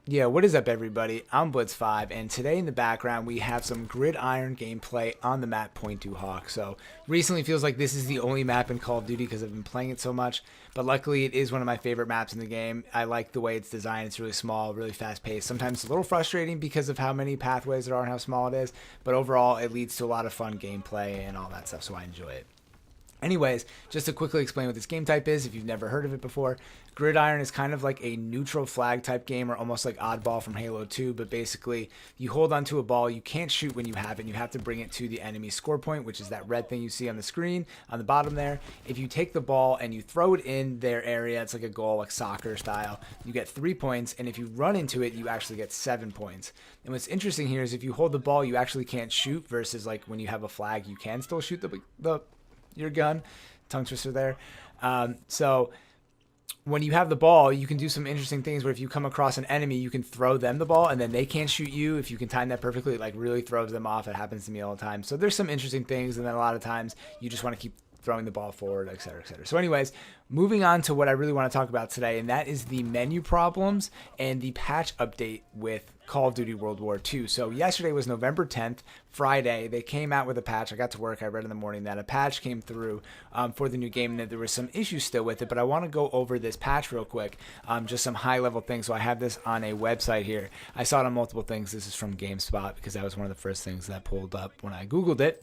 Yeah, what is up, everybody? I'm Blitz5, and today in the background we have some Gridiron gameplay on the map Point Du Hoc. So, recently feels like this is the only map in Call of Duty because I've been playing it so much, but luckily it is one of my favorite maps in the game. I like the way it's designed. It's really small, really fast-paced. Sometimes it's a little frustrating because of how many pathways there are and how small it is, but overall it leads to a lot of fun gameplay and all that stuff, so I enjoy it. Anyways, just to quickly explain what this game type is, if you've never heard of it before, Gridiron is kind of like a neutral flag type game, or almost like Oddball from Halo 2, but basically you hold onto a ball, you can't shoot when you have it, and you have to bring it to the enemy score point, which is that red thing you see on the screen on the bottom there. If you take the ball and you throw it in their area, it's like a goal, like soccer style, you get 3 points, and if you run into it, you actually get 7 points. And what's interesting here is if you hold the ball, you actually can't shoot, versus like when you have a flag, you can still shoot your gun. Tongue twister there. So when you have the ball, you can do some interesting things where if you come across an enemy, you can throw them the ball and then they can't shoot you. If you can time that perfectly, it like really throws them off. It happens to me all the time. So there's some interesting things, and then a lot of times you just want to keep throwing the ball forward, et cetera, et cetera. So anyways, moving on to what I really want to talk about today, and that is the menu problems and the patch update with Call of Duty World War II. So yesterday was November 10th, Friday. They came out with a patch. I got to work. I read in the morning that a patch came through for the new game, and that there were some issues still with it. But I want to go over this patch real quick, just some high-level things. So I have this on a website here. I saw it on multiple things. This is from GameSpot because that was one of the first things that pulled up when I Googled it.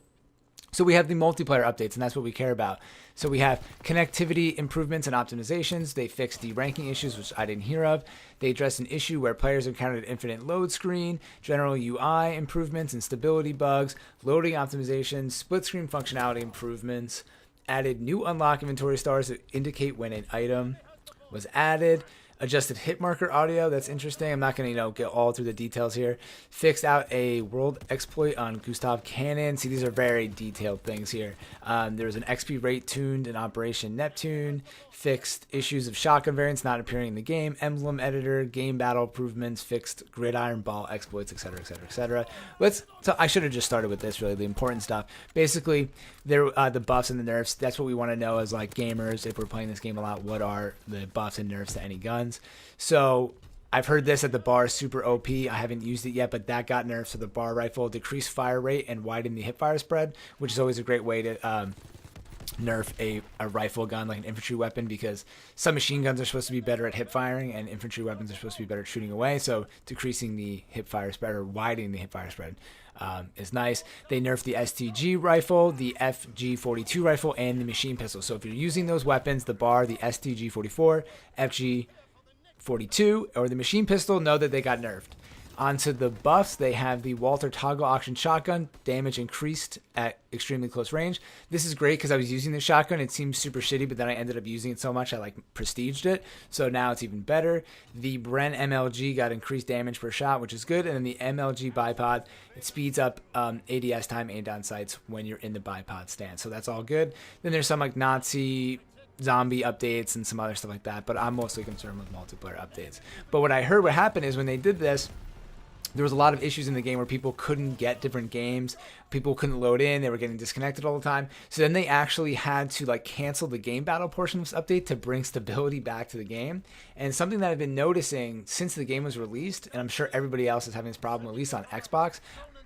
So we have the multiplayer updates, and that's what we care about. So we have connectivity improvements and optimizations. They fixed the ranking issues, which I didn't hear of. They addressed an issue where players encountered infinite load screen, general UI improvements and stability bugs, loading optimizations, split screen functionality improvements, added new unlock inventory stars to indicate when an item was added, adjusted hit marker audio. That's interesting. I'm not going to, get all through the details here. Fixed out a world exploit on Gustav Cannon. See, these are very detailed things here. There was an XP rate tuned in Operation Neptune. Fixed issues of shotgun variants not appearing in the game. Emblem editor, game battle improvements, fixed gridiron ball exploits, etc., etc., etc. I should have just started with this, really, the important stuff. Basically, the buffs and the nerfs. That's what we want to know as like gamers. If we're playing this game a lot, what are the buffs and nerfs to any guns? So I've heard this at the bar, super OP. I haven't used it yet, but that got nerfs. So the bar rifle decreased fire rate and widened the hip fire spread, which is always a great way to nerf a rifle gun, like an infantry weapon, because some machine guns are supposed to be better at hip firing and infantry weapons are supposed to be better at shooting away. So decreasing the hip fire spread or widening the hip fire spread is nice. They nerfed the STG rifle, the FG42 rifle, and the machine pistol. So if you're using those weapons, the bar, the STG44, FG42, or the machine pistol, know that they got nerfed. Onto the buffs, they have the Walter toggle auction shotgun, damage increased at extremely close range. This is great because I was using the shotgun. It seemed super shitty, but then I ended up using it so much I prestiged it. So now it's even better. The Bren MLG got increased damage per shot, which is good. And then the MLG bipod, it speeds up ADS time aimed on sights when you're in the bipod stance. So that's all good. Then there's some Nazi zombie updates and some other stuff like that, but I'm mostly concerned with multiplayer updates. But what I heard what happened is when they did this, there was a lot of issues in the game where people couldn't get different games. People couldn't load in. They were getting disconnected all the time. So then they actually had to cancel the game battle portion of this update to bring stability back to the game. And something that I've been noticing since the game was released, and I'm sure everybody else is having this problem, at least on Xbox,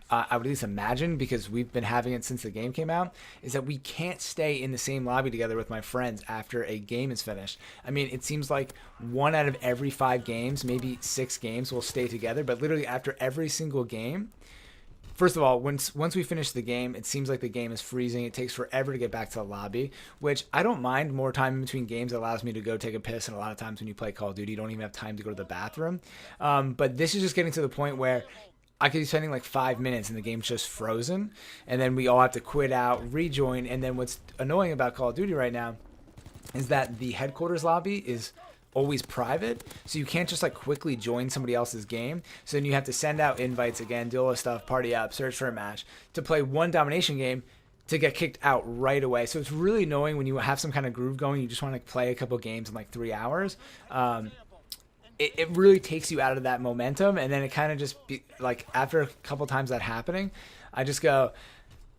I would at least imagine, because we've been having it since the game came out, is that we can't stay in the same lobby together with my friends after a game is finished. I mean, it seems like 1 out of every 5 games, maybe 6 games, will stay together, but literally after every single game, first of all, once we finish the game, it seems like the game is freezing. It takes forever to get back to the lobby, which I don't mind. More time in between games allows me to go take a piss, and a lot of times when you play Call of Duty, you don't even have time to go to the bathroom. But this is just getting to the point where I could be spending 5 minutes and the game's just frozen, and then we all have to quit out, rejoin. And then what's annoying about Call of Duty right now is that the headquarters lobby is always private, so you can't just quickly join somebody else's game. So then you have to send out invites again, do all this stuff, party up, search for a match to play one domination game to get kicked out right away. So it's really annoying when you have some kind of groove going. You just want to play a couple games in 3 hours. It really takes you out of that momentum, and then it kind of just after a couple times that happening, I just go,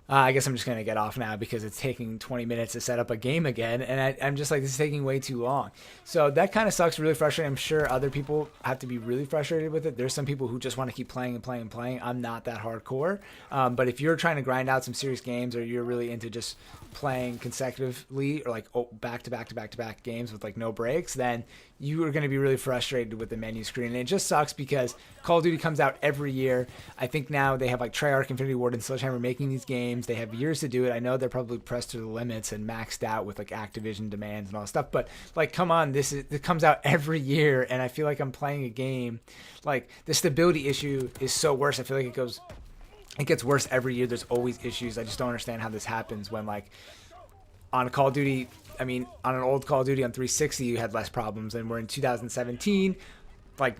I guess I'm just going to get off now because it's taking 20 minutes to set up a game again. And I'm just like, this is taking way too long. So that kind of sucks, really frustrating. I'm sure other people have to be really frustrated with it. There's some people who just want to keep playing and playing and playing. I'm not that hardcore. But if you're trying to grind out some serious games, or you're really into just playing consecutively, or like back to back to back to back games with like no breaks, then you are going to be really frustrated with the menu screen. And it just sucks because Call of Duty comes out every year. I think now they have like Treyarch, Infinity Ward, and Sledgehammer making these games. They have years to do it. I know they're probably pressed to the limits and maxed out with like Activision demands and all that stuff. But like, come on, it comes out every year, and I feel like I'm playing a game. Like, the stability issue is so worse. I feel like it gets worse every year. There's always issues. I just don't understand how this happens when, like, on Call of Duty, I mean, on an old Call of Duty on 360, you had less problems, and we're in 2017. Like,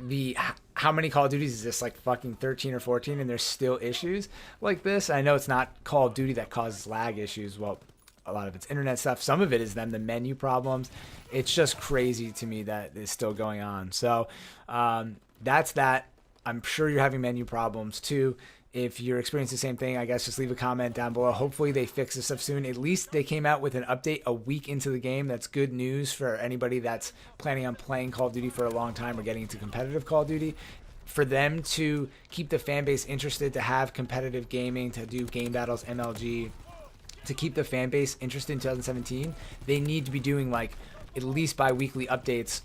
how many Call of Duties is this? Like fucking 13 or 14, and there's still issues like this. I know it's not Call of Duty that causes lag issues. Well, a lot of it's internet stuff. Some of it is the menu problems. It's just crazy to me that it's still going on. So that's that. I'm sure you're having menu problems too. If you're experiencing the same thing, I guess just leave a comment down below. Hopefully they fix this stuff soon. At least they came out with an update a week into the game. That's good news for anybody that's planning on playing Call of Duty for a long time or getting into competitive Call of Duty. For them to keep the fan base interested, to have competitive gaming, to do game battles, MLG, to keep the fan base interested in 2017, they need to be doing like at least bi-weekly updates.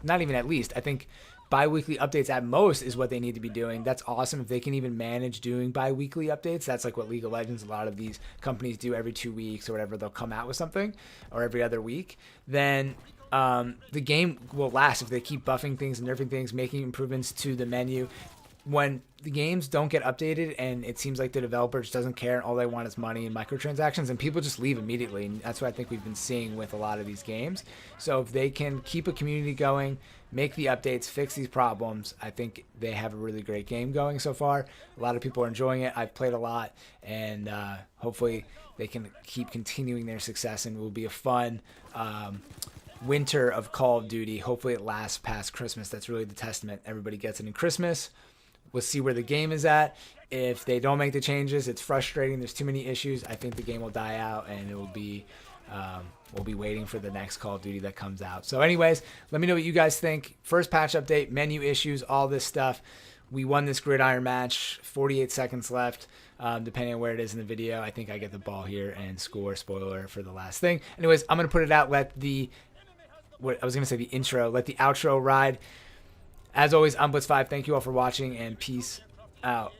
Not even at least. I think bi-weekly updates at most is what they need to be doing. That's awesome if they can even manage doing bi-weekly updates. That's like what League of Legends, a lot of these companies do every 2 weeks or whatever. They'll come out with something, or every other week. Then the game will last if they keep buffing things and nerfing things, making improvements to the menu. When the games don't get updated and it seems like the developers doesn't care and all they want is money and microtransactions, and people just leave immediately. And that's what I think we've been seeing with a lot of these games. So if they can keep a community going, make the updates, fix these problems, I think they have a really great game going so far. A lot of people are enjoying it. I've played a lot, and hopefully they can keep continuing their success, and it will be a fun winter of Call of Duty. Hopefully it lasts past Christmas. That's really the testament. Everybody gets it in Christmas. We'll see where the game is at. If they don't make the changes, it's frustrating. There's too many issues. I think the game will die out, and it will be we'll be waiting for the next Call of Duty that comes out. So anyways, let me know what you guys think. First patch update, menu issues, all this stuff. We won this Gridiron match, 48 seconds left, depending on where it is in the video. I think I get the ball here and score, spoiler for the last thing. Anyways, I'm going to put it out, let the outro ride. As always, I'm Blitz5. Thank you all for watching, and peace out.